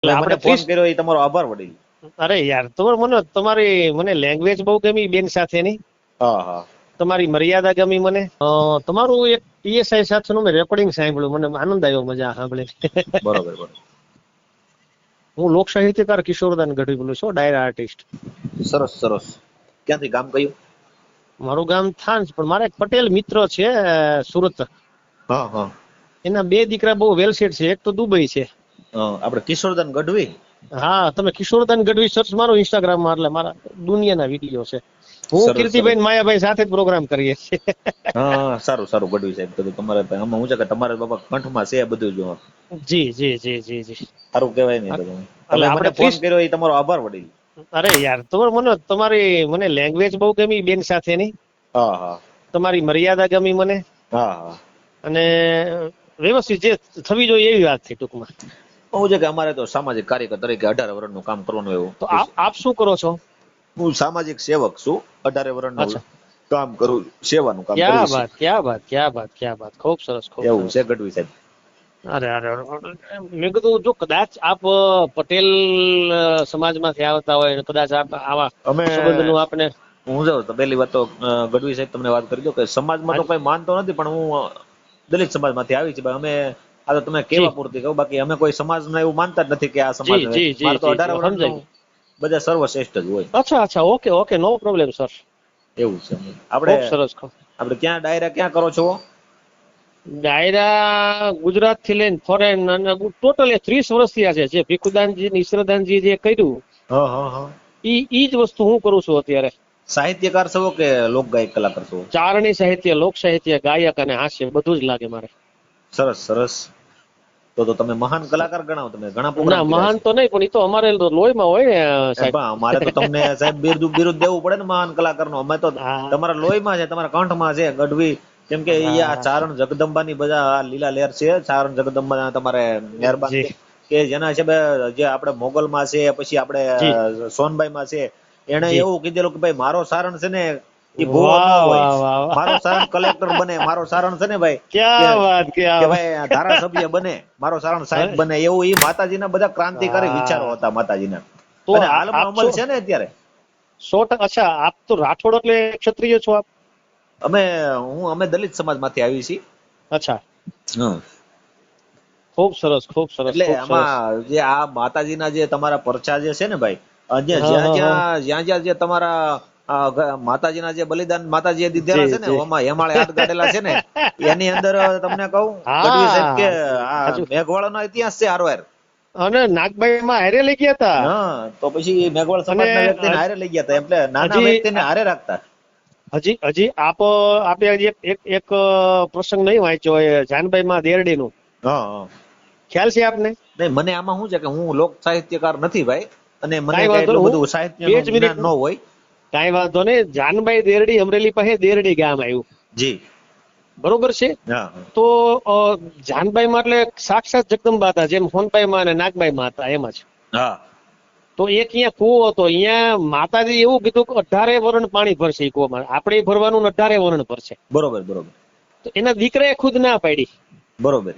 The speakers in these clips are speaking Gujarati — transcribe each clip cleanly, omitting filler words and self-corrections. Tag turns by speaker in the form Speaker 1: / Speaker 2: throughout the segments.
Speaker 1: એટલે
Speaker 2: મને
Speaker 1: આપણે
Speaker 2: ફોન
Speaker 1: 30
Speaker 2: કર્યો એ તમારો આભાર વડીલ.
Speaker 1: અરે યાર મને લેંગ્વેજ બહુ ગમી બેન સાથેની.
Speaker 2: હા હા
Speaker 1: તમારી મર્યાદા ગમી મને. તમારું એક પીએસઆઈ સાથેનું મેં રેકોર્ડિંગ સાંભળ્યું, મને આનંદ આવ્યો મજા સાંભળીને.
Speaker 2: બરોબર બરોબર.
Speaker 1: હું લોક સાહિત્યકાર કિશોરદાન ગઢવી બોલું છું, ડાયરા આર્ટિસ્ટ.
Speaker 2: સરસ સરસ. ક્યાંથી ગામ કયું?
Speaker 1: મારું ગામ થાન છે, પણ મારા એક પટેલ મિત્ર છે સુરત.
Speaker 2: હા હા.
Speaker 1: એના બે દીકરા બહુ વેલ સેટ છે, એક તો દુબઈ છે.
Speaker 2: આપણે કિશોરદાન ગઢવી.
Speaker 1: હા, તમે કિશોરદાન ગઢવી સર્ચ મારો ઇન્સ્ટાગ્રામમાં, એટલે મારા દુનિયાના વિડીયો છે. હું
Speaker 2: સરસ સરસ.
Speaker 1: કીર્તિભાઈ ને માયાભાઈ સાથે જ પ્રોગ્રામ કરીએ છીએ.
Speaker 2: હા હા, સારું સારું ગઢવી સાહેબ. તો તમારે આમાં હું છે કે તમારે બાબા કંઠમાં છે બધું જો.
Speaker 1: જી જી જી જી જી.
Speaker 2: સારું કહેવાય ને. તો
Speaker 1: એટલે
Speaker 2: તમે મને
Speaker 1: આપણે
Speaker 2: ફોન કર્યો એ તમારો આભાર વડીલ.
Speaker 1: અરે યાર મને લેંગ્વેજ બહુ ગમી બેન સાથેની.
Speaker 2: હા હા
Speaker 1: તમારી મર્યાદા ગમી મને.
Speaker 2: હા હા.
Speaker 1: અને વ્યવસ્થિત જે થવી જોઈએ એવી વાત થઈ ટૂંકમાં.
Speaker 2: હું છે કે અમારે તો સામાજિક કાર્યકર તરીકે 18 વર્ષનું કામ કરવાનું એવું.
Speaker 1: તો આપ શું કરો છો?
Speaker 2: હું સામાજિક સેવક છું. 18 વર્ષનું
Speaker 1: અચ્છા,
Speaker 2: કામ કરું, સેવાનું કામ
Speaker 1: ક્યા
Speaker 2: કરીએ છીએ.
Speaker 1: બાત ક્યા બાત ક્યા બાત ક્યા બાત, ખૂબ સરસ ખૂબ
Speaker 2: એવું
Speaker 1: સરસ.
Speaker 2: છે ગઢવી સાહેબ.
Speaker 1: અરે મેં કીધું જો કદાચ આપ પટેલ સમાજમાંથી આવતા હોય અને કદાચ આપ આવા
Speaker 2: અમે
Speaker 1: સંબંધનું આપને.
Speaker 2: હું જાઉં તો પહેલી વાત તો ગઢવી સાહેબ તમને વાત કરી દો કે સમાજમાં તો કોઈ માનતો નથી, પણ હું દલિત સમાજમાંથી આવી છે. અમે આ તો તમે
Speaker 1: જી
Speaker 2: કેવા પૂરતી કહું, બાકી અમે કોઈ સમાજમાં એવું માનતા જ નથી કે આ સમાજ.
Speaker 1: જી જી જી
Speaker 2: મારે તો
Speaker 1: જી
Speaker 2: 18
Speaker 1: જી
Speaker 2: વર્ષનું
Speaker 1: સમજાય ગયું.
Speaker 2: બધા સર્વશ્રેષ્ઠ જ હોય.
Speaker 1: અચ્છા અચ્છા, ઓકે ઓકે, નો પ્રોબ્લેમ સર.
Speaker 2: એવું છે. આપણે
Speaker 1: ખૂબ સરસ.
Speaker 2: આપણે ક્યાં ડાયરા ક્યાં કરો છો?
Speaker 1: ડાયરા ગુજરાત થી લઈને ફોરેન અને ટોટલ 30 વર્ષ થયા છે. જે ભીખુદાનજી ને ઈશ્વરદાનજી જે કર્યું
Speaker 2: હા હા હા.
Speaker 1: ઈ જ વસ્તુ હું કરું છું અત્યારે.
Speaker 2: સાહિત્યકાર છો કે લોક ગાયક કલાકાર છો?
Speaker 1: ચારણી સાહિત્ય, લોક સાહિત્ય, ગાયક અને હાસ્ય બધું જ લાગે મારે.
Speaker 2: સરસ સરસ. તો તમે મહાન કલાકાર ગણાવો. તમે ઘણા
Speaker 1: ના
Speaker 2: પ્રોગ્રામ કર્યા
Speaker 1: મહાન
Speaker 2: છે.
Speaker 1: તો નહીં, પણ ઈ તો અમારે લોહીમાં હોય ને સાહેબ.
Speaker 2: પણ અમારે તો તમને સાહેબ બિરુદ દેવું પડે ને મહાન કલાકારનું. અમે તો
Speaker 1: હા
Speaker 2: તમારા લોહીમાં છે, તમારા કંઠમાં છે ગઢવી. કેમ કે ઈ આ
Speaker 1: હા,
Speaker 2: ચારણ જગદંબાની બધા આ લીલા લહેર છે. ચારણ જગદંબા તમારે મહેરબાન
Speaker 1: જી
Speaker 2: છે કે જેના હિસાબે જે આપણે મોગલમાં છે, પછી આપણે
Speaker 1: જી.
Speaker 2: સોનબાઈમાં છે. એને
Speaker 1: જી.
Speaker 2: એવું કીધેલું કે ભાઈ મારો સારણ છે ને એ ભૂવો ન
Speaker 1: વાહ
Speaker 2: હોય.
Speaker 1: વાહ વાહ
Speaker 2: મારો
Speaker 1: વાહ,
Speaker 2: સારણ કલેક્ટર બને, મારો સારણ છે ને ભાઈ કે
Speaker 1: ક્યા વાત
Speaker 2: કે
Speaker 1: ક્યા વાત.
Speaker 2: ભાઈ ધારાસભ્ય બને, મારો સારણ સાહેબ બને, એવું ઈ માતાજીના બધા ક્રાંતિકારી વિચારો
Speaker 1: હા,
Speaker 2: હતા માતાજીના.
Speaker 1: તો
Speaker 2: અને
Speaker 1: આપ
Speaker 2: હાલમાં
Speaker 1: આપ
Speaker 2: અમલ
Speaker 1: શું
Speaker 2: છે ને અત્યારે.
Speaker 1: 100%. અચ્છા, આપ તો રાઠોડ એટલે ક્ષત્રિય છો આપ?
Speaker 2: અમે અમે દલિત સમાજમાંથી આવી છીએ.
Speaker 1: અચ્છા,
Speaker 2: હમ.
Speaker 1: ખૂબ સરસ ખૂબ સરસ
Speaker 2: એટલે
Speaker 1: ખૂબ સરસ.
Speaker 2: આમાં જે આ માતાજીના જે તમારા પરચા જે છે ને ભાઈ,
Speaker 1: હા
Speaker 2: જ્યાં
Speaker 1: હા હા.
Speaker 2: જ્યાં જ્યાં જ્યાં જે તમારા માતાજીના જે બલિદાન માતાજીએ દીધેલા
Speaker 1: જી
Speaker 2: છે ને,
Speaker 1: જી.
Speaker 2: ઓમાં હેમાળે હાથ ગાડેલા છે ને, એની અંદર તમને કહું ગઢવી સાહેબ કે
Speaker 1: હા
Speaker 2: આ
Speaker 1: હજુ.
Speaker 2: મેઘવાળાનો ઇતિહાસ છે હારવાર.
Speaker 1: અને નાગભાઈ માં હારે લઈ ગયા હતા.
Speaker 2: હા, તો પછી મેઘવાળ
Speaker 1: અને
Speaker 2: સમાજના વ્યક્તિને હારે લઈ ગયા હતા. એટલે નાના
Speaker 1: હજી
Speaker 2: વ્યક્તિને હારે રાખતા.
Speaker 1: હજી હજી આપે હજી એક પ્રસંગ નહીં વાંચ્યો હોય જાનભાઈ માં દેરડી નું.
Speaker 2: હા હા.
Speaker 1: ખ્યાલ છે આપને?
Speaker 2: નહીં, મને આમાં શું છે કે હું લોક સાહિત્યકાર નથી ભાઈ, અને મને
Speaker 1: કાંઈ
Speaker 2: કઈ
Speaker 1: વાંધો
Speaker 2: એટલું
Speaker 1: નહીં, હું
Speaker 2: બધું સાહિત્યનું
Speaker 1: 2 જ મિનિટ,
Speaker 2: જ્ઞાન ન હોય.
Speaker 1: કાંઈ વાંધો નહીં. જાનભાઈ દેરડી અમરેલી પાસે દેરડી ગામ આવ્યું,
Speaker 2: જી.
Speaker 1: બરોબર છે.
Speaker 2: હા હા.
Speaker 1: તો જાનબાઈ માં એટલે સાક્ષાત જગદંબા હતા, જેમ હોનબાઈ માં અને નાગબાઈ માં હતા એમ જ.
Speaker 2: હા.
Speaker 1: તો એક અહીંયા કૂવો હતો, અહીંયા માતાજી એવું કીધું કે 18 વરણ પાણી ભરશે એ કૂવામાં. આપણે ભરવાનું 18 વરણ ભરશે.
Speaker 2: બરોબર બરોબર
Speaker 1: તો એના દીકરાએ ખુદ ના પાડી.
Speaker 2: બરોબર.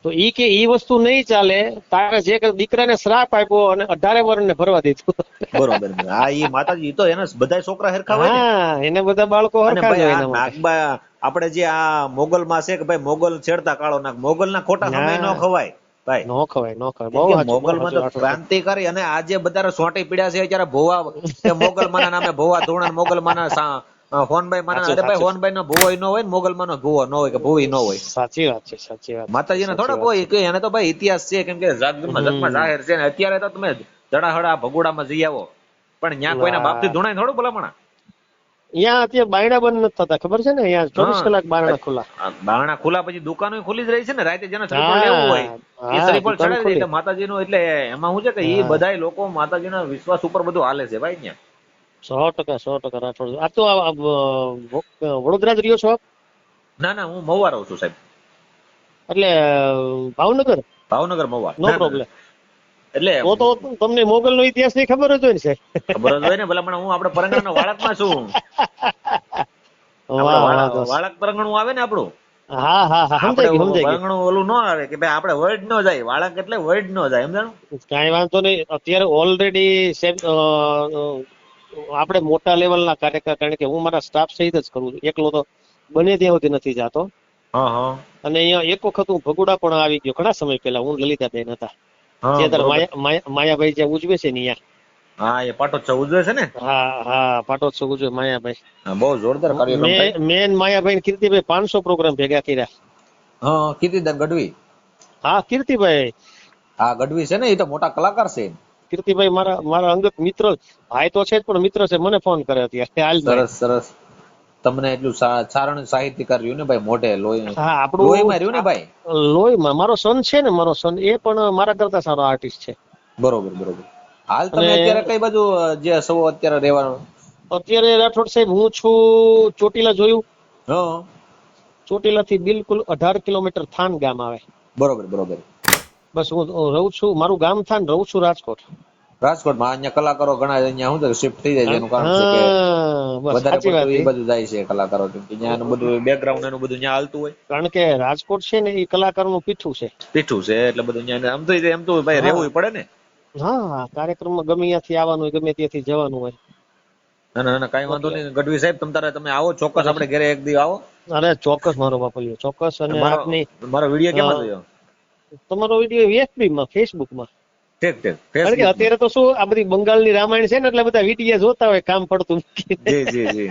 Speaker 1: તો ઈ કે ઈ વસ્તુ નહીં ચાલે, તારે જે દીકરાને શ્રાપ આપ્યો અને 18 વરણ ને ભરવા દીધું.
Speaker 2: બરોબર. આ ઈ માતાજી તો એના બધા છોકરા હરખા હોય ને.
Speaker 1: હા, એને બધા બાળકો
Speaker 2: અને
Speaker 1: હરખા જ
Speaker 2: ભાઈ
Speaker 1: હોય
Speaker 2: આ
Speaker 1: એના માટે.
Speaker 2: નાગબા આપણે જે આ મોગલમાં છે કે ભાઈ મોગલ છેડતા કાળો નાગ, મોગલના ખોટા સમય ન
Speaker 1: હા,
Speaker 2: ખવાય ભાઈ.
Speaker 1: નો ખવાય નો ખવાય.
Speaker 2: કેમ
Speaker 1: બહુ
Speaker 2: કે
Speaker 1: સાચું બહુ
Speaker 2: મોગલમાં
Speaker 1: સાચું
Speaker 2: તો
Speaker 1: રાઠોડ સાહેબ.
Speaker 2: ક્રાંતિકારી, અને આજે બધા સોંટી પીડ્યા છે અત્યારે ભોવા કે મોગલમાના નામે ભોવા ધોણા, મોગલમાના હોનભાઈ માના.
Speaker 1: સાચું
Speaker 2: અરે ભાઈ
Speaker 1: સાચું.
Speaker 2: હોનભાઈ નો ભૂવો ન હોય ને મોગલમાં નો ભૂવો ન હોય કે ભૂવી ન હોય.
Speaker 1: સાચી વાત છે સાચી વાત છે
Speaker 2: માતાજીને
Speaker 1: સાચી
Speaker 2: થોડાક
Speaker 1: વાત
Speaker 2: હોય
Speaker 1: છે.
Speaker 2: કે એને તો ભાઈ ઇતિહાસ છે. કેમ કે જગમાં
Speaker 1: હમ.
Speaker 2: જાહેર છે ને. અત્યારે તો તમે જડાહડા ભગોડામાં જઈ આવો, પણ ત્યાં કોઈના બાપથી ધૂણાય થોડું ભલામણા.
Speaker 1: અહીંયા અત્યારે બાયણા બંધ નથી થતા, ખબર છે ને? અહીંયા 24 કલાક બારણા ખુલ્લા.
Speaker 2: બારણા ખુલ્લા, પછી દુકાનો ખુલ્લી જ રહી છે ને. રાતે જેને શ્રીફળ લેવું હોય
Speaker 1: હા
Speaker 2: એ
Speaker 1: હા,
Speaker 2: શ્રીફળ
Speaker 1: દુકાન
Speaker 2: ચડાવી દે.
Speaker 1: ખુલ્લી.
Speaker 2: એટલે માતાજીનું, એટલે એમાં શું છે કે એ
Speaker 1: હા,
Speaker 2: બધા લોકો માતાજીના વિશ્વાસ ઉપર બધું હાલે છે ભાઈ ત્યાં.
Speaker 1: 100% રાઠોડ. આ તો વડોદરા જ રહ્યો છો આપ?
Speaker 2: ના ના, હું મહુવા રહું છું સાહેબ.
Speaker 1: એટલે ભાવનગર?
Speaker 2: ભાવનગર મહુવા.
Speaker 1: નો
Speaker 2: ના ના,
Speaker 1: પ્રોબ્લેમ.
Speaker 2: એટલે
Speaker 1: તો તમને મોગલ નો ઇતિહાસ ની ખબર જ હોય ને સાહેબ?
Speaker 2: ખબર જ હોય ને ભલામણા. હું આપણે પરંગણાના વાળકમાં છું.
Speaker 1: વાહ
Speaker 2: આપણે
Speaker 1: વાહ દોસ્ત.
Speaker 2: વાળક પરંગણું આવે ને આપણું.
Speaker 1: હા હા હા,
Speaker 2: આપણે
Speaker 1: સમજાઈ ગયું.
Speaker 2: વળંગણું ઓલું ન આવે કે ભાઈ આપણે વર્ડ ન જાય, વાળા એટલે વર્ડ ન જાય, સમજાણું?
Speaker 1: કાંઈ વાંધો નહીં. અત્યારે ઓલરેડી આપણે મોટા લેવલના કાર્યકર, કારણ કે હું મારા સ્ટાફ સહિત જ કરું છું, એકલો તો બને ત્યાં સુધી નથી જાતો.
Speaker 2: હા હા
Speaker 1: અને અહીંયા એક વખત હું ભગુડા પણ આવી ગયો, ઘણા સમય પહેલા, હું લલિતાબેન હતા.
Speaker 2: હા,
Speaker 1: જે તાર
Speaker 2: બરોબર.
Speaker 1: માયાભાઈ જ્યાં ઉજવે છે ને અહીંયા.
Speaker 2: હા, એ પાટોત્સવ ઉજવે છે ને?
Speaker 1: હા હા, પાટોત્સવ ઉજવે માયાભાઈ.
Speaker 2: હા, બહુ જોરદાર કાર્યક્રમ થાય.
Speaker 1: મેન માયાભાઈ ને કીર્તિભાઈ 500 પ્રોગ્રામ ભેગા કર્યા.
Speaker 2: હા, કીર્તિદાન ગઢવી.
Speaker 1: હા કીર્તિભાઈ.
Speaker 2: હા, ગઢવી છે ને, એ તો મોટા કલાકાર છે.
Speaker 1: કીર્તિભાઈ મારા મારા અંગત મિત્ર, ભાઈ તો છે જ પણ મિત્ર છે, મને ફોન કરે અત્યારે, હાલ ભાઈ.
Speaker 2: સરસ સરસ. તમને એટલું સારણ સાહિત્યકાર રહ્યું ને ભાઈ, મોઢે લોહી,
Speaker 1: હા આપણું
Speaker 2: લોહીમાં રહ્યું ને ભાઈ.
Speaker 1: લોહીમાં મારો સન છે ને, મારો સન એ પણ મારા કરતા સારો આર્ટિસ્ટ છે.
Speaker 2: બરોબર બરોબર. હાલ
Speaker 1: અને
Speaker 2: તમે અત્યારે કઈ બાજુ જે સૌ અત્યારે રહેવાનું?
Speaker 1: અત્યારે રાઠોડ સાહેબ હું છું ચોટીલા, જોયું?
Speaker 2: હા,
Speaker 1: ચોટીલા થી બિલકુલ 18 કિલોમીટર થાન ગામ આવે.
Speaker 2: બરોબર બરોબર.
Speaker 1: બસ હું રહું છું, મારું ગામ થાન, રહું છું રાજકોટ.
Speaker 2: રાજકોટમાં અહીંયા કલાકારો ઘણા અહીંયા શું છે શિફ્ટ થઈ જાય છે, એનું કારણ છે કે
Speaker 1: હા બસ
Speaker 2: વધારે
Speaker 1: સાચી વાત
Speaker 2: પડતું
Speaker 1: છે.
Speaker 2: એ બાજુ જાય છે કલાકારો, કેમ કે ત્યાં એનું બધું બેકગ્રાઉન્ડ એનું બધું ત્યાં હાલતું હોય.
Speaker 1: કારણ કે રાજકોટ છે ને એ કલાકારનું પીઠું છે.
Speaker 2: પીઠું છે એટલે બધું ત્યાં એમ તો ભાઈ
Speaker 1: હા
Speaker 2: રહેવું પડે ને.
Speaker 1: હા, કાર્યક્રમમાં ગમે ત્યાંથી આવવાનું હોય, ગમે ત્યાંથી જવાનું હોય.
Speaker 2: ના ના, કઈ વાંધો
Speaker 1: એટલે
Speaker 2: નહીં ગઢવી સાહેબ, તમે આવો ચોક્કસ, આપણે ઘરે એક દી આવો.
Speaker 1: અરે ચોક્કસ મારો બાપલિયો, ચોક્કસ. અને
Speaker 2: મારો
Speaker 1: આપની
Speaker 2: મારો વિડીયો કેમાં જોયો?
Speaker 1: તમારો વિડીયો FB માં, ફેસબુકમાં.
Speaker 2: ઠીક ઠીક,
Speaker 1: કારણ કે
Speaker 2: ફેસબુક માં.
Speaker 1: અત્યારે તો શું આ બધી બંગાળની રામાયણ છે ને, એટલે બધા વિડીયો જોતા હોય કામ પડતું નથી.
Speaker 2: જી જી જી.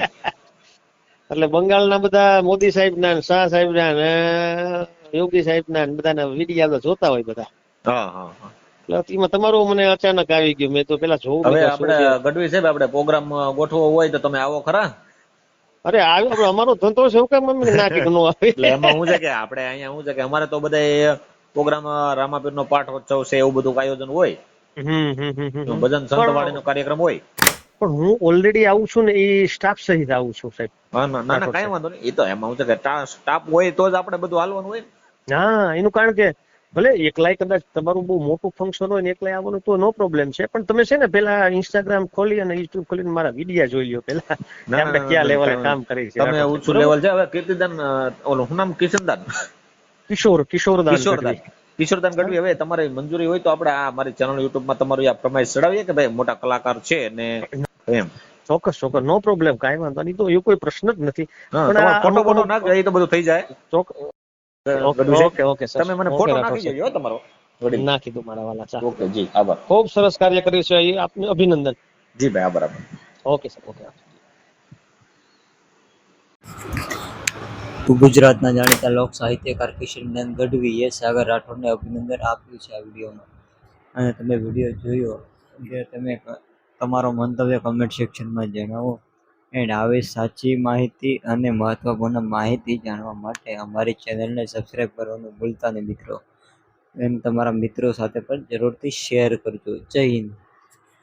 Speaker 1: એટલે બંગાળના બધા મોદી સાહેબ ના, શાહ સાહેબ ના, યોગી સાહેબ ના બધાના વિડીયો જોતા હોય બધા.
Speaker 2: હા હા હા.
Speaker 1: એટલે એમાં તમારું મને અચાનક આવી ગયું, મેં તો પેલા જોવું, મેં
Speaker 2: હવે
Speaker 1: તો શું
Speaker 2: આપણે
Speaker 1: છે.
Speaker 2: ગઢવી સાહેબ, આપણે પ્રોગ્રામ ગોઠવો હોય તો તમે આવો ખરા?
Speaker 1: અરે આવ્યો, અમારો ધંધો છે, હું કેમ મમ્મી ના કીધું ન આવે.
Speaker 2: એટલે એમાં શું છે કે આપણે અહીંયા શું છે કે અમારે તો બધા પ્રોગ્રામ રામાપીર નો પાઠોત્સવ છે, એવું બધું આયોજન હોય. ભજન સંતવાણી નો કાર્યક્રમ હોય.
Speaker 1: પણ હું ઓલરેડી આવું છું ને, એ સ્ટાફ સહિત આવું છું સાહેબ.
Speaker 2: હા ના ના, કઈ વાંધો નહીં. એ તો એમાં શું છે કે સ્ટાફ હોય તો જ આપણે બધું હાલવાનું હોય.
Speaker 1: હા, એનું કારણ કે ભલે એકલાય કદાચ તમારું બહુ મોટું ફંક્શન હોય ને એકલાય આવવાનું તો નો પ્રોબ્લેમ છે, પણ તમે છે ને પેલા ઇન્સ્ટાગ્રામ ખોલી અને યુટ્યુબ ખોલીને મારા વિડીયા જોઈ લ્યો પેલા, કે
Speaker 2: ના ના
Speaker 1: આપણે
Speaker 2: ના
Speaker 1: ક્યાં
Speaker 2: ના,
Speaker 1: લેવલે
Speaker 2: કઈ
Speaker 1: કામ કરી છે
Speaker 2: તમે
Speaker 1: રાઠોડ સાહેબ,
Speaker 2: ઊંચું
Speaker 1: બરોબર.
Speaker 2: લેવલ છે. હવે કીર્તિદાન ઓલું શું નામ? કિશનદાન.
Speaker 1: કિશોરદાન
Speaker 2: કિશોરદાન.
Speaker 1: ગઢવી.
Speaker 2: કિશોરદાન ગઢવી, હવે તમારી મંજૂરી હોય તો આપણે આ મારી ચેનલ યુટ્યુબમાં તમારું આ પ્રમાણે ચડાવીએ કે ભાઈ મોટા કલાકાર છે ને એમ.
Speaker 1: ચોક્કસ ચોક્કસ, નો પ્રોબ્લેમ, કાંઈ વાંધો નહીં, તો એ કોઈ પ્રશ્ન જ નથી.
Speaker 2: હા,
Speaker 1: પણ
Speaker 2: તમારો
Speaker 1: આ
Speaker 2: ફોટો
Speaker 1: અમુક
Speaker 2: ફોટો
Speaker 1: અમુક
Speaker 2: નાખજો, એ તો બધું થઈ જાય.
Speaker 1: ઓકે
Speaker 2: ગઢવી સાહેબ,
Speaker 1: ઓકે ઓકે સર,
Speaker 2: તમે મને
Speaker 1: ઓકે
Speaker 2: ફોટો
Speaker 1: રાઠોડ
Speaker 2: નાખી
Speaker 1: સાહેબ,
Speaker 2: દેજો તમારો વડીલ.
Speaker 1: નાખી દઉં મારા વાલા, ચા.
Speaker 2: ઓકે જી, આભાર.
Speaker 1: ખૂબ સરસ કાર્ય કર્યું છે, એ આપને અભિનંદન.
Speaker 2: જી ભાઈ, આભાર આભાર.
Speaker 1: Okay sir, okay.
Speaker 3: ગુજરાતના જાણીતા લોક સાહિત્યકાર કિશનદાન ગઢવીએ સાગર રાઠોડને અભિનંદન આપ્યું છે આ વિડીયોમાં. અને તમે વિડીયો જોયો કે તમે તમારો મંતવ્ય કમેન્ટ સેક્શનમાં જણાવો. એન્ડ આવી સાચી માહિતી અને મહત્વપૂર્ણ માહિતી જાણવા માટે અમારી ચેનલને સબસ્ક્રાઈબ કરવાનું ભૂલતા નહીં મિત્રો. એમ તમારા મિત્રો સાથે પણ જરૂરથી શેર કરજો. જય હિન્દ.